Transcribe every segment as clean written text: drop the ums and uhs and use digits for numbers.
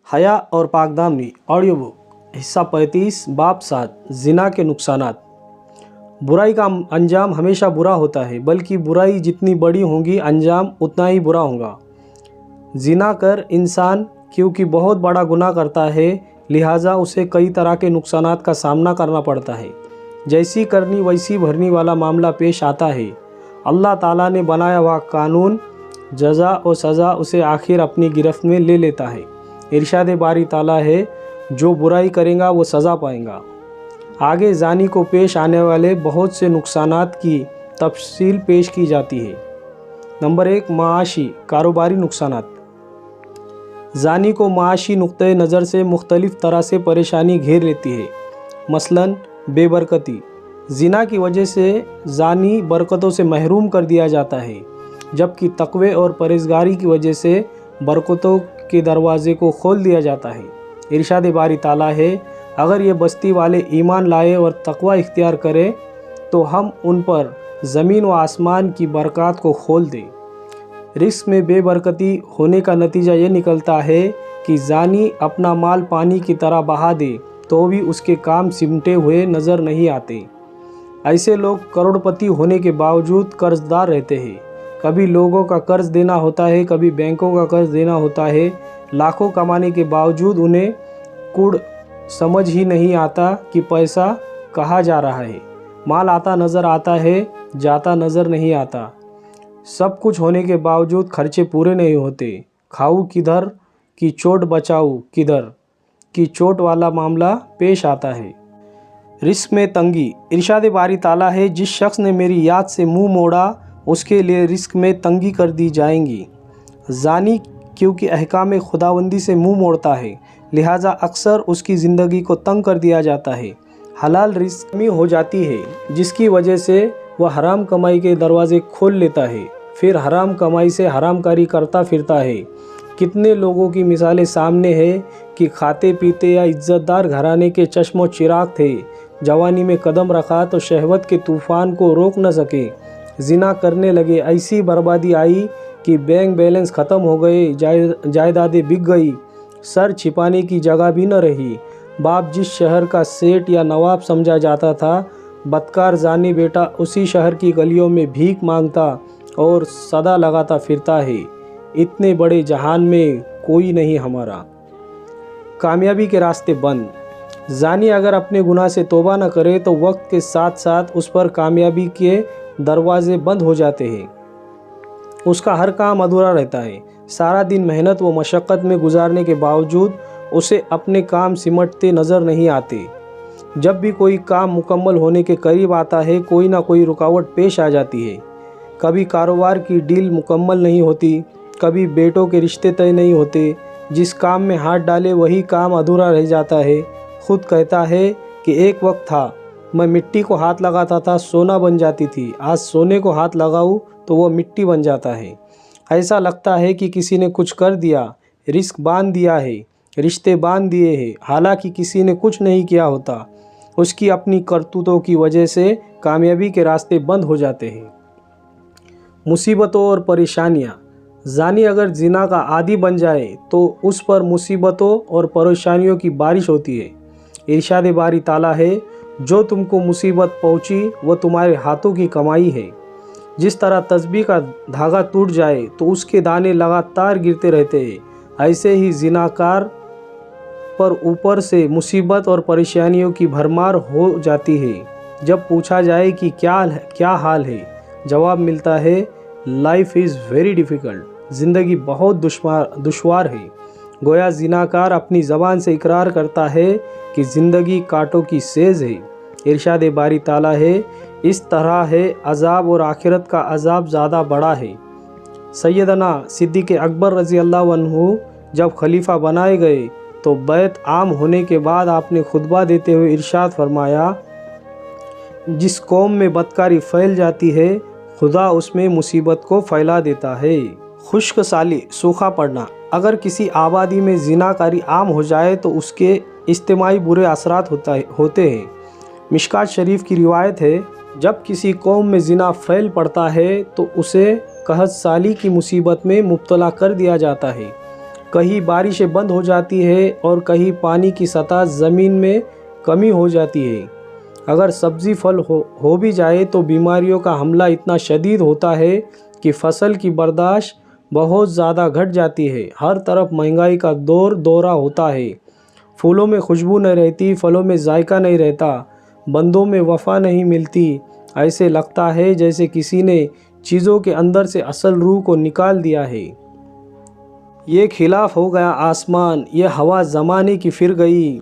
हया और पाकदामनी audio book हिस्सा 35 बाब 7 ज़िना के नुकसानात। बुराई का अंजाम हमेशा बुरा होता है, बल्कि बुराई जितनी बड़ी होगी अंजाम उतना ही बुरा होगा। ज़िना कर इंसान क्योंकि बहुत बड़ा गुनाह करता है, लिहाजा उसे कई तरह के नुकसानात का सामना करना पड़ता है। जैसी करनी वैसी भरनी वाला मामला पेश आता है। अल्लाह ताला ने बनाया हुआ कानून, जज़ा और सज़ा उसे आखिर अपनी गिरफ्त में ले लेता है। इरशाद बारी ताला है, जो बुराई करेगा वो सज़ा पाएगा। आगे ज़ानी को पेश आने वाले बहुत से नुकसानात की तफसील पेश की जाती है। नंबर 1, माशी कारोबारी नुकसानात। ज़ानी को माशी नुक्ते नज़र से मुख्तलिफ़ तरह से परेशानी घेर लेती है। मसलन बेबरकती। ज़िना की वजह से ज़ानी बरकतों से महरूम कर दिया जाता है, जबकि तक़वे और परहेज़गारी की वजह से बरकतों के दरवाज़े को खोल दिया जाता है। इरशाद बारी ताला है, अगर ये बस्ती वाले ईमान लाए और तक़वा इख्तियार करें तो हम उन पर ज़मीन व आसमान की बरक़ात को खोल दें। रिस्क में बेबरकती होने का नतीजा ये निकलता है कि ज़ानी अपना माल पानी की तरह बहा दे तो भी उसके काम सिमटे हुए नज़र नहीं आते। ऐसे लोग करोड़पति होने के बावजूद कर्जदार रहते हैं। कभी लोगों का कर्ज देना होता है, कभी बैंकों का कर्ज देना होता है। लाखों कमाने के बावजूद उन्हें कुड़ समझ ही नहीं आता कि पैसा कहाँ जा रहा है। माल आता नज़र आता है, जाता नज़र नहीं आता। सब कुछ होने के बावजूद खर्चे पूरे नहीं होते। खाऊं किधर की चोट बचाऊं किधर की चोट वाला मामला पेश आता है। रिस्क में तंगी। इरशाद बारी ताला है, जिस शख्स ने मेरी याद से मुंह मोड़ा उसके लिए रिस्क में तंगी कर दी जाएंगी। ज़ानी क्योंकि अहकाम खुदावंदी से मुंह मोड़ता है, लिहाजा अक्सर उसकी ज़िंदगी को तंग कर दिया जाता है। हलाल रिस्क में हो जाती है, जिसकी वजह से वह हराम कमाई के दरवाज़े खोल लेता है, फिर हराम कमाई से हरामकारी करता फिरता है। कितने लोगों की मिसालें सामने है कि खाते पीते या इज्जतदार घराने के चश्मो चिराग थे, जवानी में कदम रखा तो शहवत के तूफ़ान को रोक न सके, ज़िना करने लगे। ऐसी बर्बादी आई कि बैंक बैलेंस ख़त्म हो गए, जायदादें बिक गई, सर छिपाने की जगह भी न रही। बाप जिस शहर का सेठ या नवाब समझा जाता था, बदकार ज़ानी बेटा उसी शहर की गलियों में भीख मांगता और सदा लगाता फिरता है। इतने बड़े जहान में कोई नहीं हमारा। कामयाबी के रास्ते बंद। ज़ानी अगर अपने गुनाह से तौबा न करे तो वक्त के साथ साथ उस पर कामयाबी के दरवाज़े बंद हो जाते हैं। उसका हर काम अधूरा रहता है। सारा दिन मेहनत व मशक्क़त में गुजारने के बावजूद उसे अपने काम सिमटते नज़र नहीं आते। जब भी कोई काम मुकम्मल होने के करीब आता है, कोई ना कोई रुकावट पेश आ जाती है। कभी कारोबार की डील मुकम्मल नहीं होती, कभी बेटों के रिश्ते तय नहीं होते। जिस काम में हाथ डाले वही काम अधूरा रह जाता है। खुद कहता है कि एक वक्त था मैं मिट्टी को हाथ लगाता था, सोना बन जाती थी। आज सोने को हाथ लगाऊं तो वो मिट्टी बन जाता है। ऐसा लगता है कि किसी ने कुछ कर दिया, रिस्क बांध दिया है, रिश्ते बांध दिए हैं, हालांकि किसी ने कुछ नहीं किया होता। उसकी अपनी करतूतों की वजह से कामयाबी के रास्ते बंद हो जाते हैं। मुसीबतों और परेशानियाँ। ज़ानी अगर ज़िना का आदी बन जाए तो उस पर मुसीबतों और परेशानियों की बारिश होती है। इरशाद बारी ताला है, जो तुमको मुसीबत पहुंची वो तुम्हारे हाथों की कमाई है। जिस तरह तस्बीह का धागा टूट जाए तो उसके दाने लगातार गिरते रहते हैं, ऐसे ही ज़िनाकार पर ऊपर से मुसीबत और परेशानियों की भरमार हो जाती है। जब पूछा जाए कि क्या हाल है, जवाब मिलता है, लाइफ इज़ वेरी डिफ़िकल्ट। ज़िंदगी बहुत दुश्वार है। गोया ज़िनाकार अपनी ज़बान से इकरार करता है कि ज़िंदगी कांटों की सेज है। इरशाद बारी ताला है, इस तरह है अज़ाब और आखिरत का अज़ाब ज़्यादा बड़ा है। सैयदना सिद्दीक़ अकबर रज़ी अल्लाह अन्हु जब खलीफा बनाए गए तो बैत आम होने के बाद आपने खुतबा देते हुए इरशाद फरमाया, जिस कौम में बदकारी फैल जाती है, खुदा उसमें मुसीबत को फैला देता है। खुश्क साली सूखा पड़ना। अगर किसी आबादी में ज़िनाकारी आम हो जाए तो उसके इज्तिमाई बुरे असरात होते हैं। मिशकात शरीफ की रिवायत है, जब किसी कौम में ज़िना फैल पड़ता है तो उसे कहत साली की मुसीबत में मुब्तला कर दिया जाता है। کہیں بارشیں بند ہو جاتی ہے اور کہیں پانی کی سطح زمین میں کمی ہو جاتی ہے۔ اگر سبزی پھل ہو بھی جائے تو بیماریوں کا حملہ اتنا شدید ہوتا ہے کہ فصل کی برداشت بہت زیادہ گھٹ جاتی ہے۔ ہر طرف مہنگائی کا دورہ ہوتا ہے۔ پھولوں میں خوشبو نہیں رہتی، پھلوں میں ذائقہ نہیں رہتا، بندوں میں وفا نہیں ملتی۔ ایسے لگتا ہے جیسے کسی نے چیزوں کے اندر سے اصل روح کو نکال دیا ہے۔ یہ خلاف ہو گیا آسمان، یہ ہوا زمانے کی پھر گئی۔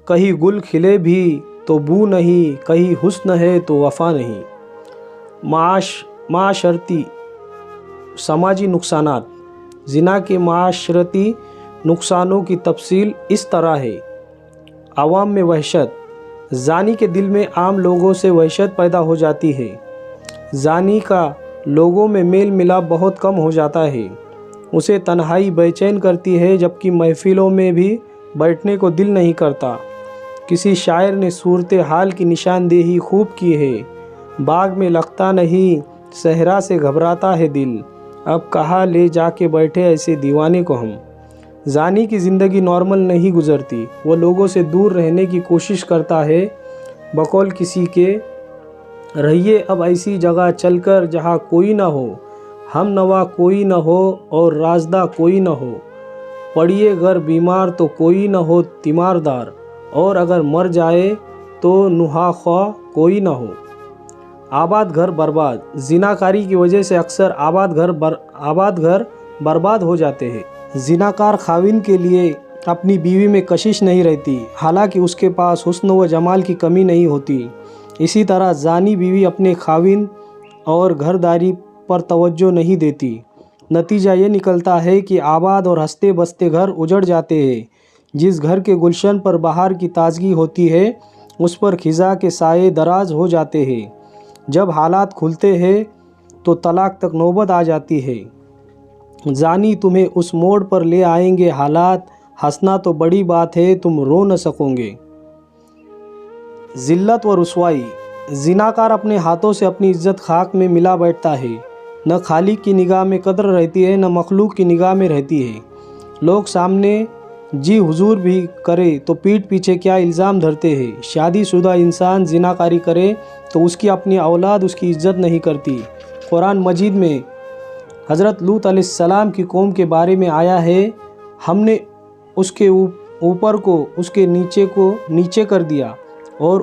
کہیں گل کھلے بھی تو بو نہیں، کہیں حسن ہے تو وفا نہیں۔ معاشرتی سماجی نقصانات۔ زنا کے معاشرتی نقصانوں کی تفصیل اس طرح ہے۔ عوام میں وحشت۔ زانی کے دل میں عام لوگوں سے وحشت پیدا ہو جاتی ہے۔ زانی کا لوگوں میں میل ملاپ بہت کم ہو جاتا ہے۔ اسے تنہائی بے چین کرتی ہے، جبکہ محفلوں میں بھی بیٹھنے کو دل نہیں کرتا۔ کسی شاعر نے صورتحال کی نشاندہی خوب کی ہے۔ باغ میں لگتا نہیں، صحرا سے گھبراتا ہے دل، اب کہاں لے جا کے بیٹھے ایسے دیوانے کو ہم۔ زانی کی زندگی نارمل نہیں گزرتی، وہ لوگوں سے دور رہنے کی کوشش کرتا ہے۔ بقول کسی کے، رہیے اب ایسی جگہ چل کر جہاں کوئی نہ ہو، ہم نوا کوئی نہ ہو اور رازدہ کوئی نہ ہو، پڑیے گر بیمار تو کوئی نہ ہو تیماردار، اور اگر مر جائے تو نوحہ خواہ کوئی نہ ہو۔ آباد گھر برباد۔ زناکاری کی وجہ سے اکثر آباد گھر برباد ہو جاتے ہیں۔ زناکار خاوند کے لیے اپنی بیوی میں کشش نہیں رہتی، حالانکہ اس کے پاس حسن و جمال کی کمی نہیں ہوتی۔ اسی طرح زانی بیوی اپنے خاوند اور گھرداری پر توجہ نہیں دیتی۔ نتیجہ یہ نکلتا ہے کہ آباد اور ہنستے بستے گھر اجڑ جاتے ہیں۔ جس گھر کے گلشن پر بہار کی تازگی ہوتی ہے، اس پر خزاں کے سائے دراز ہو جاتے ہیں۔ جب حالات کھلتے ہیں تو طلاق تک نوبت آ جاتی ہے۔ زانی تمہیں اس موڑ پر لے آئیں گے حالات، ہنسنا تو بڑی بات ہے تم رو نہ سکو گے۔ ذلت و رسوائی۔ زناکار اپنے ہاتھوں سے اپنی عزت خاک میں ملا بیٹھتا ہے۔ نہ خالق کی نگاہ میں قدر رہتی ہے، نہ مخلوق کی نگاہ میں رہتی ہے۔ لوگ سامنے جی حضور بھی کرے تو پیٹھ پیچھے کیا الزام دھرتے ہیں۔ شادی شدہ انسان زناکاری کرے تو اس کی اپنی اولاد اس کی عزت نہیں کرتی۔ قرآن مجید میں حضرت لوط علیہ السلام کی قوم کے بارے میں آیا ہے، ہم نے اس کے اوپر کو اس کے نیچے کو نیچے کر دیا اور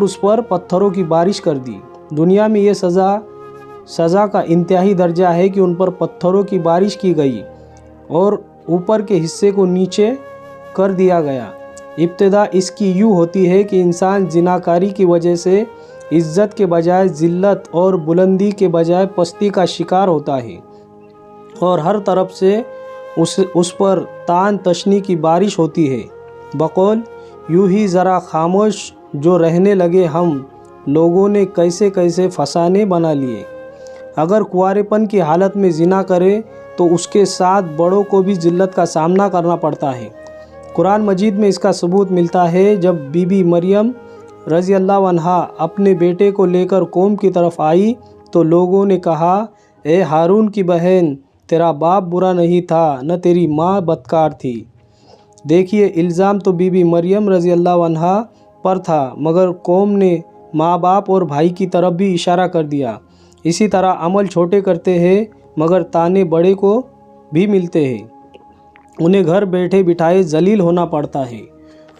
اس پر پتھروں کی بارش کر دی۔ دنیا میں یہ سزا کا انتہائی درجہ ہے کہ ان پر پتھروں کی بارش کی گئی اور اوپر کے حصے کو نیچے کر دیا گیا۔ ابتدا اس کی یوں ہوتی ہے کہ انسان زناکاری کی وجہ سے عزت کے بجائے ذلت اور بلندی کے بجائے پستی کا شکار ہوتا ہے، اور ہر طرف سے اس پر طعن تشنی کی بارش ہوتی ہے۔ بقول یوں ہی ذرا خاموش جو رہنے لگے ہم، لوگوں نے کیسے کیسے فسانے بنا لیے۔ اگر کنوارے پن کی حالت میں زنا کرے تو اس کے ساتھ بڑوں کو بھی ذلت کا سامنا کرنا پڑتا ہے۔ قرآن مجید میں اس کا ثبوت ملتا ہے۔ جب بی بی مریم رضی اللہ عنہا اپنے بیٹے کو لے کر قوم کی طرف آئی تو لوگوں نے کہا، اے ہارون کی بہن، تیرا باپ برا نہیں تھا، نہ تیری ماں بدکار تھی۔ دیکھیے، الزام تو بی بی مریم رضی اللہ عنہا پر تھا، مگر قوم نے ماں باپ اور بھائی کی طرف بھی اشارہ کر دیا۔ اسی طرح عمل چھوٹے کرتے ہیں مگر طعنے بڑے کو بھی ملتے ہیں، انہیں گھر بیٹھے بٹھائے ذلیل ہونا پڑتا ہے۔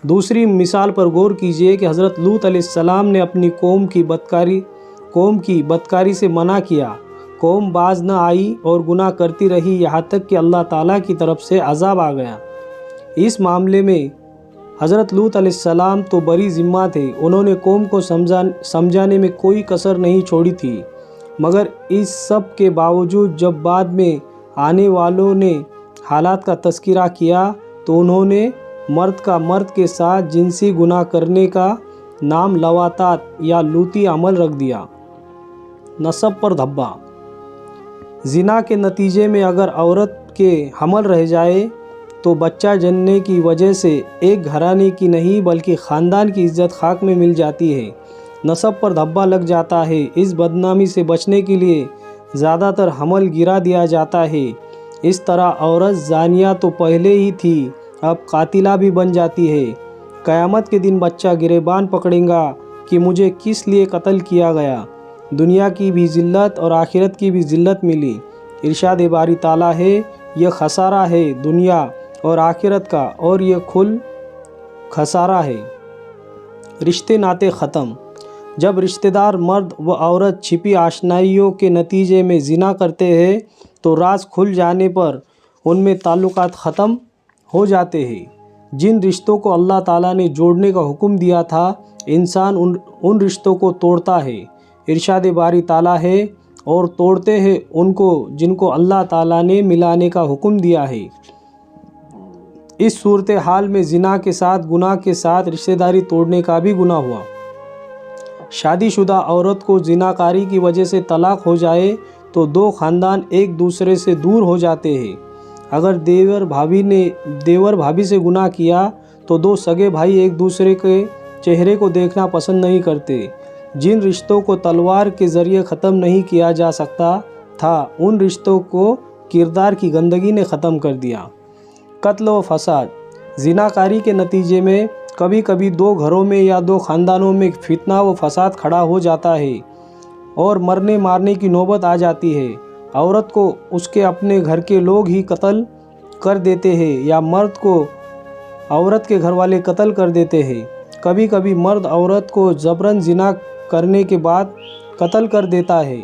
دوسری مثال پر غور کیجئے کہ حضرت لوط علیہ السلام نے اپنی قوم کی بدکاری سے منع کیا، قوم باز نہ آئی اور گناہ کرتی رہی، یہاں تک کہ اللہ تعالیٰ کی طرف سے عذاب آ گیا۔ اس معاملے میں حضرت لوط علیہ السلام تو بری ذمہ تھے، انہوں نے قوم کو سمجھانے میں کوئی کسر نہیں چھوڑی تھی، مگر اس سب کے باوجود جب بعد میں آنے والوں نے حالات کا تذکرہ کیا تو انہوں نے مرد کا مرد کے ساتھ جنسی گناہ کرنے کا نام لواطات یا لوطی عمل رکھ دیا۔ نسب پر دھبا۔ زنا کے نتیجے میں اگر عورت کے حمل رہ جائے تو بچہ جننے کی وجہ سے ایک گھرانے کی نہیں بلکہ خاندان کی عزت خاک میں مل جاتی ہے، نسب پر دھبا لگ جاتا ہے۔ اس بدنامی سے بچنے کے لیے زیادہ تر حمل گرا دیا جاتا ہے۔ इस तरह औरत जानिया तो पहले ही थी, अब कातिला भी बन जाती है। क़यामत के दिन बच्चा गिरेबान पकड़ेगा कि मुझे किस लिए कत्ल किया गया। दुनिया की भी ज़िल्लत और आखिरत की भी ज़िल्लत मिली। इरशाद बारी ताला है, यह खसारा है दुनिया और आखिरत का, और यह खुल खसारा है। रिश्ते नाते ख़त्म। जब रिश्तेदार मर्द व औरत छिपी आशनाइयों के नतीजे में ज़िना करते हैं तो राज खुल जाने पर उनमें ताल्लुकात ख़त्म हो जाते हैं। जिन रिश्तों को अल्लाह ताला ने जोड़ने का हुक्म दिया था, इंसान उन रिश्तों को तोड़ता है। इरशाद बारी ताला है, और तोड़ते हैं उनको जिनको अल्लाह ताला ने मिलाने का हुक्म दिया है। इस सूरत हाल में ज़िना के साथ गुनाह के साथ रिश्तेदारी तोड़ने का भी गुनाह हुआ। शादीशुदा औरत को ज़िनाकारी की वजह से तलाक हो जाए तो दो ख़ानदान एक दूसरे से दूर हो जाते हैं। अगर देवर भाभी से गुनाह किया तो दो सगे भाई एक दूसरे के चेहरे को देखना पसंद नहीं करते। जिन रिश्तों को तलवार के ज़रिए ख़त्म नहीं किया जा सकता था, उन रिश्तों को किरदार की गंदगी ने ख़त्म कर दिया। कत्ल व फसाद। ज़िनाकारी के नतीजे में कभी कभी दो घरों में या दो ख़ानदानों में फितना व फसाद खड़ा हो जाता है और मरने मारने की नौबत आ जाती है। औरत को उसके अपने घर के लोग ही कत्ल कर देते हैं या मर्द को औरत के घर वाले कत्ल कर देते हैं। कभी कभी मर्द औरत को ज़बरन ज़िना करने के बाद कत्ल कर देता है।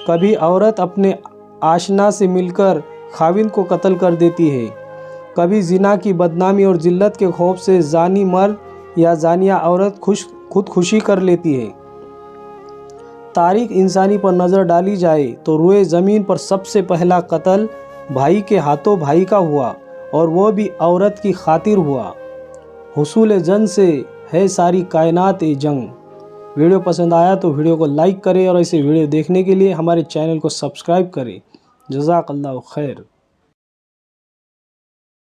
कभी औरत अपने आशना से मिलकर खाविंद को कत्ल कर देती है। कभी ज़िना की बदनामी और ज़िल्लत के खौफ से जानी मर्द या जानिया औरत खुदकुशी कर लेती है। तारीख़ इंसानी पर नज़र डाली जाए तो रोए ज़मीन पर सबसे पहला कत्ल भाई के हाथों भाई का हुआ, और वो भी औरत की खातिर हुआ। हुसूल जंग से है सारी कायनात जंग। वीडियो पसंद आया तो वीडियो को लाइक करें और ऐसे वीडियो देखने के लिए हमारे चैनल को सब्सक्राइब करें। जज़ाकल्लाहु खैर।